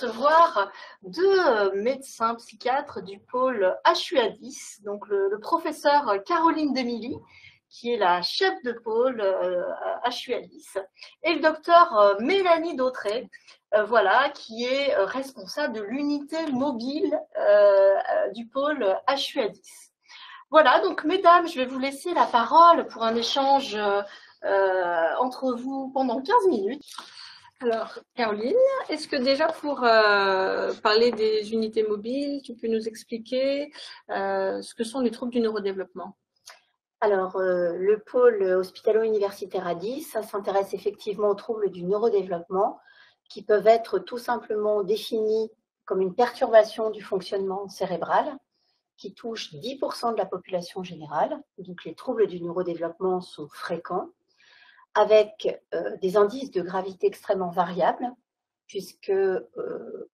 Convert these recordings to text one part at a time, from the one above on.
recevoir deux médecins psychiatres du pôle HUA10, donc le professeur Caroline Demilly, qui est la chef de pôle HUA10, et le docteur Mélanie Dautré, voilà, qui est responsable de l'unité mobile du pôle HUA10. Voilà, donc mesdames, je vais vous laisser la parole pour un échange entre vous pendant 15 minutes. Alors, Caroline, est-ce que déjà pour parler des unités mobiles, tu peux nous expliquer ce que sont les troubles du neurodéveloppement? Alors, le pôle hospitalo-universitaire à 10, ça s'intéresse effectivement aux troubles du neurodéveloppement qui peuvent être tout simplement définis comme une perturbation du fonctionnement cérébral qui touche 10% de la population générale. Donc, les troubles du neurodéveloppement sont fréquents, avec des indices de gravité extrêmement variables, puisque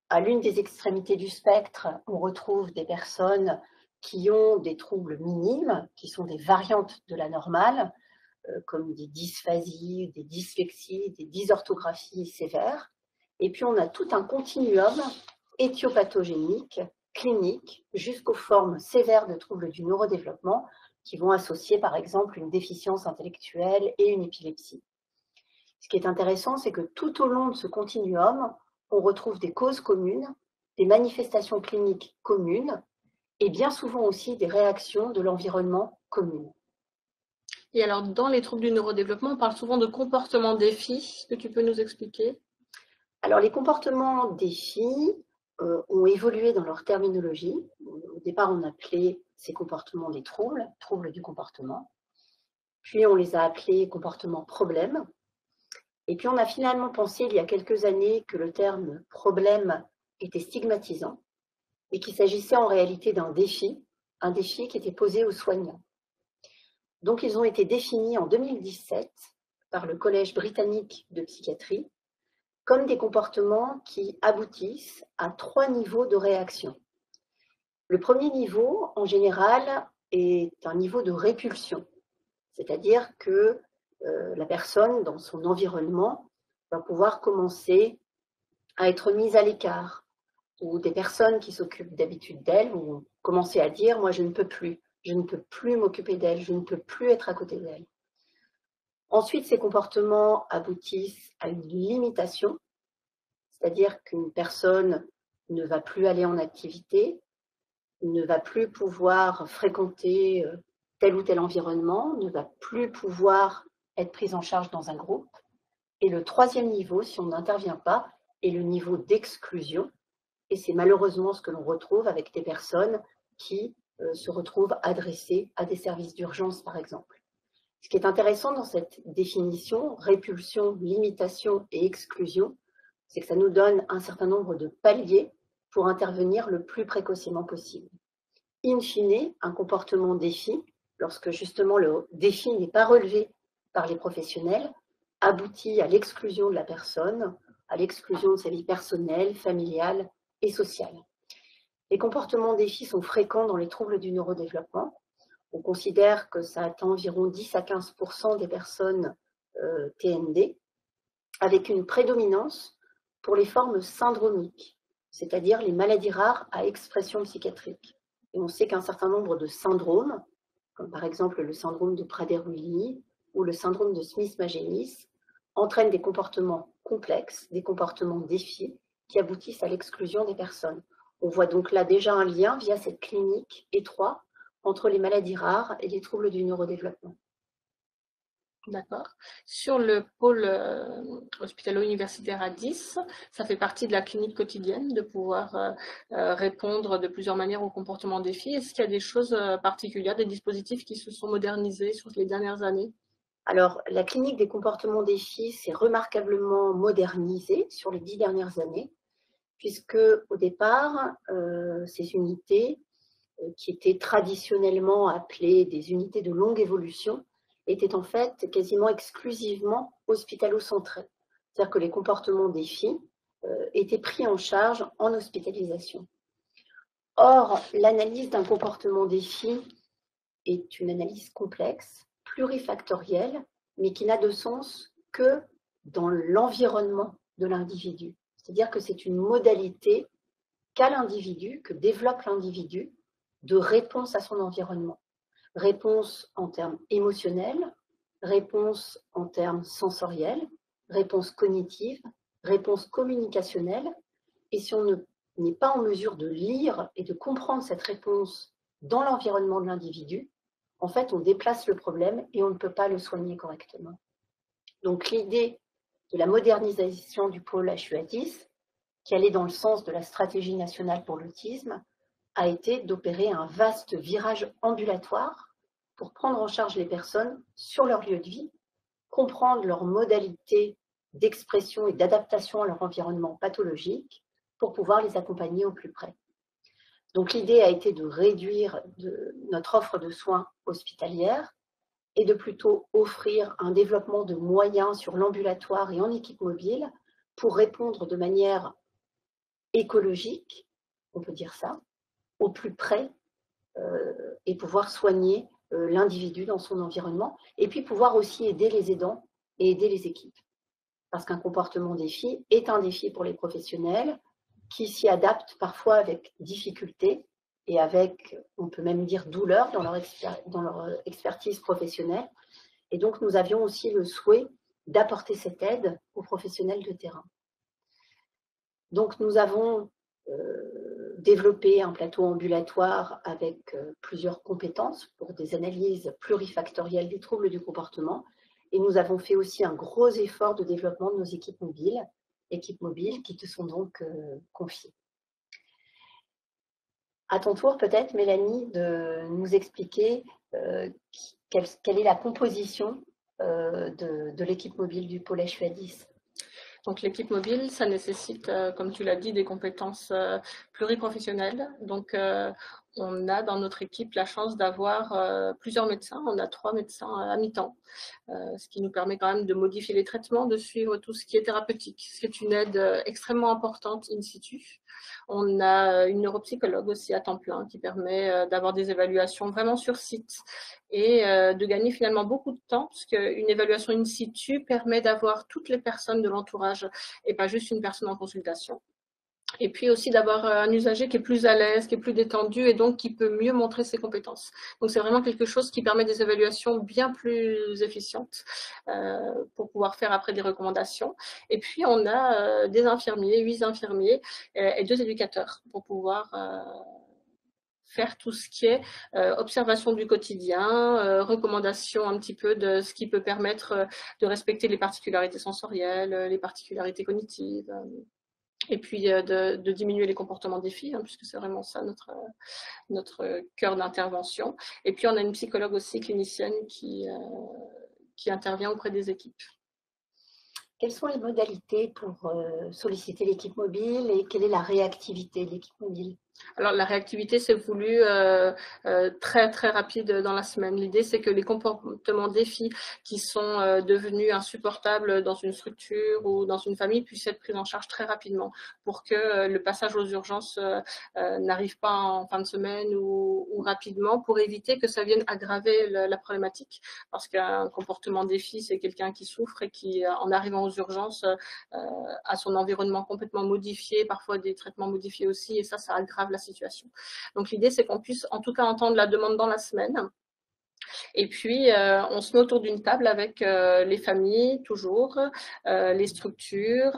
à l'une des extrémités du spectre, on retrouve des personnes qui ont des troubles minimes, qui sont des variantes de la normale, comme des dysphasies, des dyslexies, des dysorthographies sévères. Et puis on a tout un continuum éthiopathogénique, clinique, jusqu'aux formes sévères de troubles du neurodéveloppement, qui vont associer par exemple une déficience intellectuelle et une épilepsie. Ce qui est intéressant, c'est que tout au long de ce continuum, on retrouve des causes communes, des manifestations cliniques communes et bien souvent aussi des réactions de l'environnement communes. Et alors, dans les troubles du neurodéveloppement, on parle souvent de comportement défi. Est-ce que tu peux nous expliquer? Alors, les comportements défis ont évolué dans leur terminologie. Au départ, on appelait ces comportements des troubles, troubles du comportement. Puis, on les a appelés comportements problèmes. Et puis, on a finalement pensé, il y a quelques années, que le terme problème était stigmatisant et qu'il s'agissait en réalité d'un défi, un défi qui était posé aux soignants. Donc, ils ont été définis en 2017 par le Collège britannique de psychiatrie comme des comportements qui aboutissent à 3 niveaux de réaction. Le premier niveau, en général, est un niveau de répulsion, c'est-à-dire que la personne, dans son environnement, va pouvoir commencer à être mise à l'écart, ou des personnes qui s'occupent d'habitude d'elle vont commencer à dire « moi je ne peux plus m'occuper d'elle, je ne peux plus être à côté d'elle ». Ensuite, ces comportements aboutissent à une limitation, c'est-à-dire qu'une personne ne va plus aller en activité, ne va plus pouvoir fréquenter tel ou tel environnement, ne va plus pouvoir être prise en charge dans un groupe. Et le troisième niveau, si on n'intervient pas, est le niveau d'exclusion. Et c'est malheureusement ce que l'on retrouve avec des personnes qui se retrouvent adressées à des services d'urgence, par exemple. Ce qui est intéressant dans cette définition, répulsion, limitation et exclusion, c'est que ça nous donne un certain nombre de paliers pour intervenir le plus précocement possible. In fine, un comportement défi, lorsque justement le défi n'est pas relevé par les professionnels, aboutit à l'exclusion de la personne, à l'exclusion de sa vie personnelle, familiale et sociale. Les comportements défis sont fréquents dans les troubles du neurodéveloppement. On considère que ça atteint environ 10 à 15% des personnes TND, avec une prédominance pour les formes syndromiques, c'est-à-dire les maladies rares à expression psychiatrique. Et on sait qu'un certain nombre de syndromes, comme par exemple le syndrome de Prader-Willi ou le syndrome de Smith-Magenis, entraînent des comportements complexes, des comportements défis qui aboutissent à l'exclusion des personnes. On voit donc là déjà un lien via cette clinique étroite entre les maladies rares et les troubles du neurodéveloppement. D'accord. Sur le pôle hospitalo-universitaire à 10, ça fait partie de la clinique quotidienne de pouvoir répondre de plusieurs manières aux comportements défis. Est-ce qu'il y a des choses particulières, des dispositifs qui se sont modernisés sur les dernières années? Alors, la clinique des comportements défis s'est remarquablement modernisée sur les 10 dernières années, puisque au départ, ces unités, qui étaient traditionnellement appelées des unités de longue évolution, étaient en fait quasiment exclusivement hospitalo-centrées. C'est-à-dire que les comportements défis étaient pris en charge en hospitalisation. Or, l'analyse d'un comportement défi est une analyse complexe, plurifactorielle, mais qui n'a de sens que dans l'environnement de l'individu. C'est-à-dire que c'est une modalité qu'a l'individu, que développe l'individu, de réponse à son environnement. Réponse en termes émotionnels, réponse en termes sensoriels, réponse cognitive, réponse communicationnelle. Et si on n'est pas en mesure de lire et de comprendre cette réponse dans l'environnement de l'individu, en fait, on déplace le problème et on ne peut pas le soigner correctement. Donc l'idée de la modernisation du pôle HUA10, qui allait dans le sens de la stratégie nationale pour l'autisme, a été d'opérer un vaste virage ambulatoire pour prendre en charge les personnes sur leur lieu de vie, comprendre leurs modalités d'expression et d'adaptation à leur environnement pathologique pour pouvoir les accompagner au plus près. Donc l'idée a été de réduire notre offre de soins hospitalière et de plutôt offrir un développement de moyens sur l'ambulatoire et en équipe mobile pour répondre de manière écologique, on peut dire ça, au plus près et pouvoir soigner l'individu dans son environnement et puis pouvoir aussi aider les aidants et aider les équipes. Parce qu'un comportement défi est un défi pour les professionnels qui s'y adaptent parfois avec difficulté et avec, on peut même dire, douleur dans leur expertise professionnelle. Et donc, nous avions aussi le souhait d'apporter cette aide aux professionnels de terrain. Donc, nous avons développé un plateau ambulatoire avec plusieurs compétences pour des analyses plurifactorielles des troubles du comportement. Et nous avons fait aussi un gros effort de développement de nos équipes mobiles qui te sont donc confiées. À ton tour, peut-être, Mélanie, de nous expliquer quelle est la composition de l'équipe mobile du pôle HUA10. Donc l'équipe mobile, ça nécessite, comme tu l'as dit, des compétences pluriprofessionnelles. Donc on a dans notre équipe la chance d'avoir plusieurs médecins. On a 3 médecins à mi-temps, ce qui nous permet quand même de modifier les traitements, de suivre tout ce qui est thérapeutique, ce qui est une aide extrêmement importante in situ. On a une neuropsychologue aussi à temps plein qui permet d'avoir des évaluations vraiment sur site et de gagner finalement beaucoup de temps, parce qu'une évaluation in situ permet d'avoir toutes les personnes de l'entourage et pas juste une personne en consultation. Et puis aussi d'avoir un usager qui est plus à l'aise, qui est plus détendu et donc qui peut mieux montrer ses compétences. Donc c'est vraiment quelque chose qui permet des évaluations bien plus efficientes pour pouvoir faire après des recommandations. Et puis on a des infirmiers, 8 infirmiers et 2 éducateurs pour pouvoir faire tout ce qui est observation du quotidien, recommandation un petit peu de ce qui peut permettre de respecter les particularités sensorielles, les particularités cognitives. Et puis de diminuer les comportements défis, puisque c'est vraiment ça notre cœur d'intervention. Et puis on a une psychologue aussi clinicienne qui intervient auprès des équipes. Quelles sont les modalités pour solliciter l'équipe mobile et quelle est la réactivité de l'équipe mobile? Alors la réactivité, c'est voulu très très rapide dans la semaine. L'idée, c'est que les comportements défis qui sont devenus insupportables dans une structure ou dans une famille puissent être pris en charge très rapidement pour que le passage aux urgences n'arrive pas en fin de semaine ou rapidement, pour éviter que ça vienne aggraver la problématique. Parce qu'un comportement défi, c'est quelqu'un qui souffre et qui, en arrivant aux urgences, a son environnement complètement modifié, parfois des traitements modifiés aussi, et ça aggrave la situation. Donc l'idée, c'est qu'on puisse en tout cas entendre la demande dans la semaine. Et puis, on se met autour d'une table avec les familles, toujours, les structures,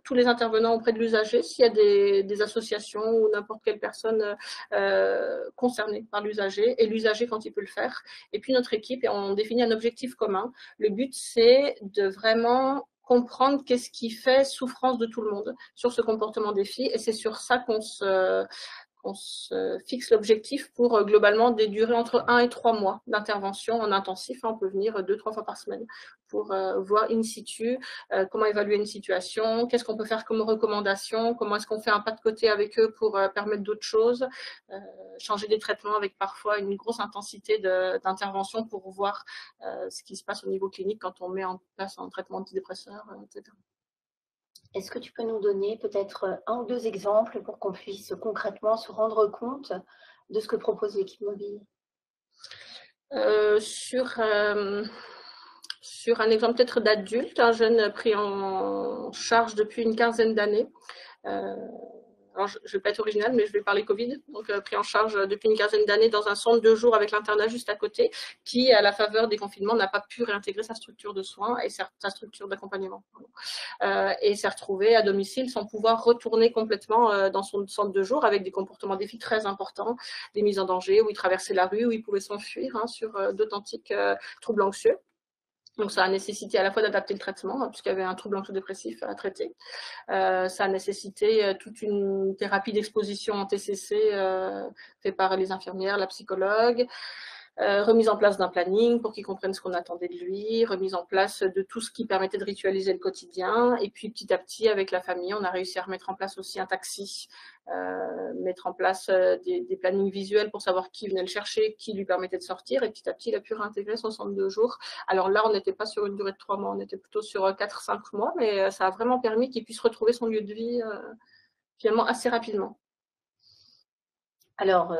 tous les intervenants auprès de l'usager, s'il y a des associations ou n'importe quelle personne concernée par l'usager, et l'usager quand il peut le faire. Et puis notre équipe, et on définit un objectif commun. Le but, c'est de vraiment comprendre qu'est-ce qui fait souffrance de tout le monde sur ce comportement défi, et c'est sur ça qu'on se fixe l'objectif pour globalement des durées entre 1 et 3 mois d'intervention en intensif. On peut venir 2-3 fois par semaine pour voir in situ comment évaluer une situation, qu'est-ce qu'on peut faire comme recommandation, comment est-ce qu'on fait un pas de côté avec eux pour permettre d'autres choses, changer des traitements avec parfois une grosse intensité d'intervention pour voir ce qui se passe au niveau clinique quand on met en place un traitement antidépresseur, etc. Est-ce que tu peux nous donner peut-être 1 ou 2 exemples pour qu'on puisse concrètement se rendre compte de ce que propose l'équipe mobile? Sur Sur un exemple peut-être d'adulte, un jeune pris en charge depuis une quinzaine d'années. Alors, je ne vais pas être originale, mais je vais parler Covid, donc pris en charge depuis une quinzaine d'années dans un centre de jour avec l'internat juste à côté, qui, à la faveur des confinements, n'a pas pu réintégrer sa structure de soins et sa structure d'accompagnement. Et s'est retrouvé à domicile sans pouvoir retourner complètement dans son centre de jour avec des comportements défis très importants, des mises en danger, où il traversait la rue, où il pouvait s'enfuir sur d'authentiques troubles anxieux. Donc, ça a nécessité à la fois d'adapter le traitement, puisqu'il y avait un trouble anxio-dépressif à traiter. Ça a nécessité toute une thérapie d'exposition en TCC faite par les infirmières, la psychologue, remise en place d'un planning pour qu'il comprenne ce qu'on attendait de lui, remise en place de tout ce qui permettait de ritualiser le quotidien. Et puis petit à petit, avec la famille, on a réussi à remettre en place aussi un taxi, mettre en place des plannings visuels pour savoir qui venait le chercher, qui lui permettait de sortir. Et petit à petit, il a pu réintégrer son centre de jour. Alors là, on n'était pas sur une durée de 3 mois, on était plutôt sur 4-5 mois, mais ça a vraiment permis qu'il puisse retrouver son lieu de vie finalement assez rapidement. Alors,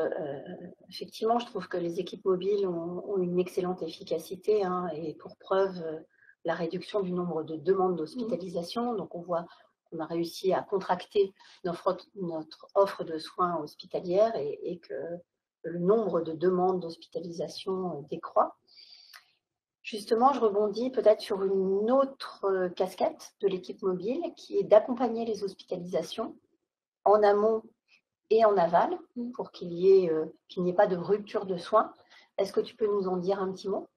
effectivement, je trouve que les équipes mobiles ont une excellente efficacité, hein, et pour preuve, la réduction du nombre de demandes d'hospitalisation. Donc, on voit qu'on a réussi à contracter notre offre de soins hospitalière et que le nombre de demandes d'hospitalisation décroît. Justement, je rebondis peut-être sur une autre casquette de l'équipe mobile qui est d'accompagner les hospitalisations en amont et en aval, pour qu'il n'y ait pas de rupture de soins. Est-ce que tu peux nous en dire un petit mot ?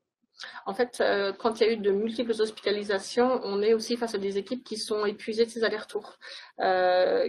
En fait, quand il y a eu de multiples hospitalisations, on est aussi face à des équipes qui sont épuisées de ces allers-retours,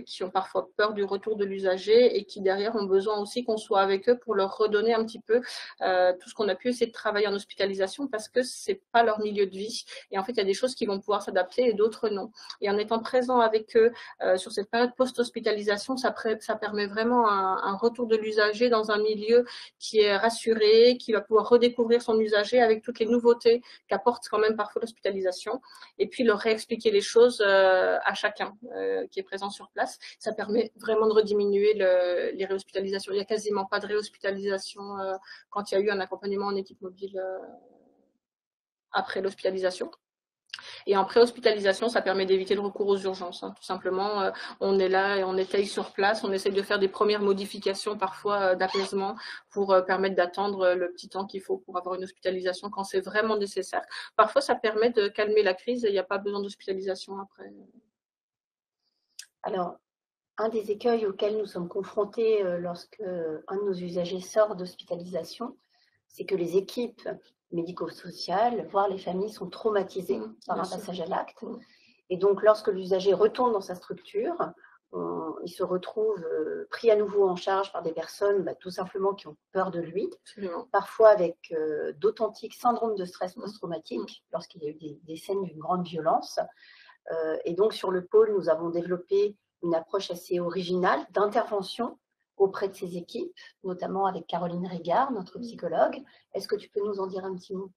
qui ont parfois peur du retour de l'usager et qui derrière ont besoin aussi qu'on soit avec eux pour leur redonner un petit peu tout ce qu'on a pu essayer de travailler en hospitalisation, parce que c'est pas leur milieu de vie. Et en fait, il y a des choses qui vont pouvoir s'adapter et d'autres non. Et en étant présent avec eux sur cette période post-hospitalisation, ça permet vraiment un retour de l'usager dans un milieu qui est rassuré, qui va pouvoir redécouvrir son usager avec toutes les nouveautés qu'apporte quand même parfois l'hospitalisation, et puis leur réexpliquer les choses à chacun qui est présent sur place. Ça permet vraiment de rediminuer les réhospitalisations. Il n'y a quasiment pas de réhospitalisation quand il y a eu un accompagnement en équipe mobile après l'hospitalisation. Et en pré-hospitalisation, ça permet d'éviter le recours aux urgences. Tout simplement, on est là et on étaye sur place. On essaie de faire des premières modifications parfois d'apaisement pour permettre d'attendre le petit temps qu'il faut pour avoir une hospitalisation quand c'est vraiment nécessaire. Parfois, ça permet de calmer la crise et il n'y a pas besoin d'hospitalisation après. Alors, un des écueils auxquels nous sommes confrontés lorsque un de nos usagers sort d'hospitalisation, c'est que les équipes médico-sociales, voire les familles, sont traumatisées par un passage à l'acte. Et donc, lorsque l'usager retourne dans sa structure, il se retrouve pris à nouveau en charge par des personnes tout simplement qui ont peur de lui, parfois avec d'authentiques syndromes de stress post-traumatique, lorsqu'il y a eu des scènes d'une grande violence. Et donc, sur le pôle, nous avons développé une approche assez originale d'intervention auprès de ces équipes, notamment avec Caroline Régard, notre psychologue. Est-ce que tu peux nous en dire un petit mot ?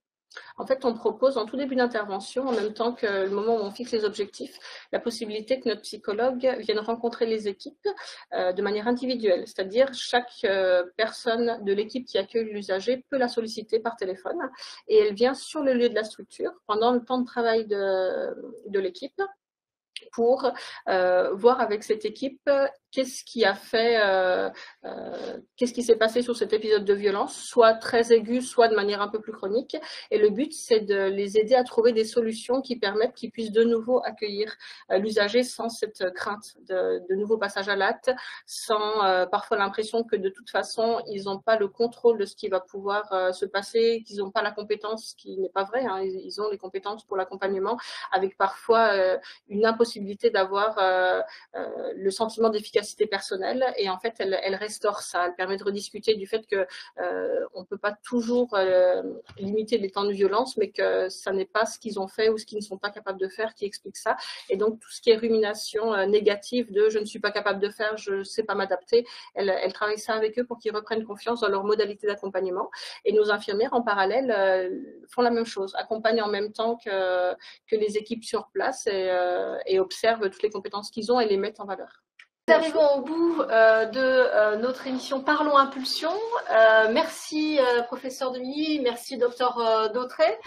En fait, on propose en tout début d'intervention, en même temps que le moment où on fixe les objectifs, la possibilité que notre psychologue vienne rencontrer les équipes de manière individuelle. C'est-à-dire, chaque personne de l'équipe qui accueille l'usager peut la solliciter par téléphone et elle vient sur le lieu de la structure pendant le temps de travail de l'équipe pour voir avec cette équipe qu'est-ce qui a fait, qu'est-ce qui s'est passé sur cet épisode de violence, soit très aigu, soit de manière un peu plus chronique. Et le but, c'est de les aider à trouver des solutions qui permettent qu'ils puissent de nouveau accueillir l'usager sans cette crainte de nouveau passage à l'acte, sans parfois l'impression que de toute façon, ils n'ont pas le contrôle de ce qui va pouvoir se passer, qu'ils n'ont pas la compétence, ce qui n'est pas vrai, hein, ils ont les compétences pour l'accompagnement, avec parfois une impossibilité d'avoir le sentiment d'efficacité personnelle, et en fait elle restaure ça, elle permet de rediscuter du fait que on ne peut pas toujours limiter les temps de violence, mais que ça n'est pas ce qu'ils ont fait ou ce qu'ils ne sont pas capables de faire qui explique ça. Et donc tout ce qui est rumination négative de je ne suis pas capable de faire, je ne sais pas m'adapter, elle travaille ça avec eux pour qu'ils reprennent confiance dans leur modalité d'accompagnement. Et nos infirmières en parallèle font la même chose, accompagnent en même temps que les équipes sur place et observent toutes les compétences qu'ils ont et les mettent en valeur. Nous arrivons au bout de notre émission Parlons Impulsion. Merci professeur Demilly, merci docteur Dautrey.